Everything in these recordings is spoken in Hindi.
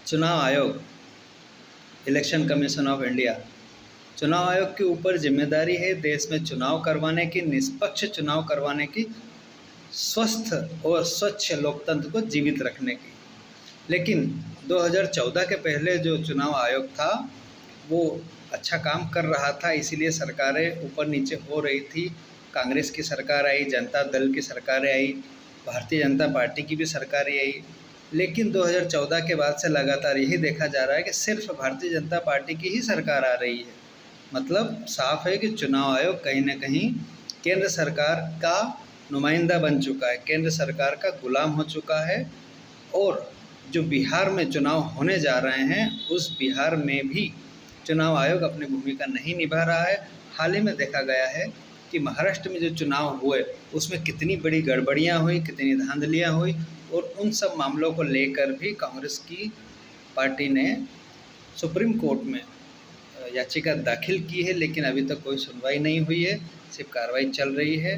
चुनाव आयोग, इलेक्शन कमीशन ऑफ इंडिया, चुनाव आयोग के ऊपर जिम्मेदारी है देश में चुनाव करवाने की, निष्पक्ष चुनाव करवाने की, स्वस्थ और स्वच्छ लोकतंत्र को जीवित रखने की। लेकिन 2014 के पहले जो चुनाव आयोग था वो अच्छा काम कर रहा था, इसीलिए सरकारें ऊपर नीचे हो रही थी। कांग्रेस की सरकार आई, जनता दल की सरकारें आई, भारतीय जनता पार्टी की भी सरकारें आई। लेकिन 2014 के बाद से लगातार यही देखा जा रहा है कि सिर्फ भारतीय जनता पार्टी की ही सरकार आ रही है। मतलब साफ है कि चुनाव आयोग कहीं ना कहीं केंद्र सरकार का नुमाइंदा बन चुका है, केंद्र सरकार का गुलाम हो चुका है। और जो बिहार में चुनाव होने जा रहे हैं उस बिहार में भी चुनाव आयोग अपनी भूमिका नहीं निभा रहा है। हाल ही में देखा गया है कि महाराष्ट्र में जो चुनाव हुए उसमें कितनी बड़ी गड़बड़ियां हुई, कितनी धांधलियां हुई, और उन सब मामलों को लेकर भी कांग्रेस की पार्टी ने सुप्रीम कोर्ट में याचिका दाखिल की है, लेकिन अभी तक कोई सुनवाई नहीं हुई है, सिर्फ कार्रवाई चल रही है।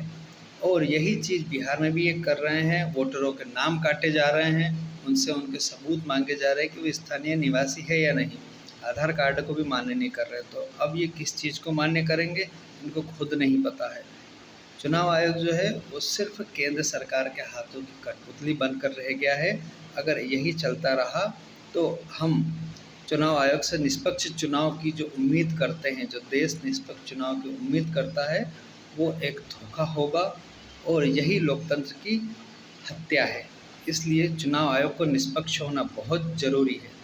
और यही चीज़ बिहार में भी ये कर रहे हैं, वोटरों के नाम काटे जा रहे हैं, उनसे उनके सबूत मांगे जा रहे हैं कि वो स्थानीय निवासी है या नहीं, आधार कार्ड को भी मान्य नहीं कर रहे। तो अब ये किस चीज़ को मान्य करेंगे इनको खुद नहीं पता है। चुनाव आयोग जो है वो सिर्फ केंद्र सरकार के हाथों की कठपुतली बनकर रह गया है। अगर यही चलता रहा तो हम चुनाव आयोग से निष्पक्ष चुनाव की जो उम्मीद करते हैं, जो देश निष्पक्ष चुनाव की उम्मीद करता है, वो एक धोखा होगा और यही लोकतंत्र की हत्या है। इसलिए चुनाव आयोग को निष्पक्ष होना बहुत ज़रूरी है।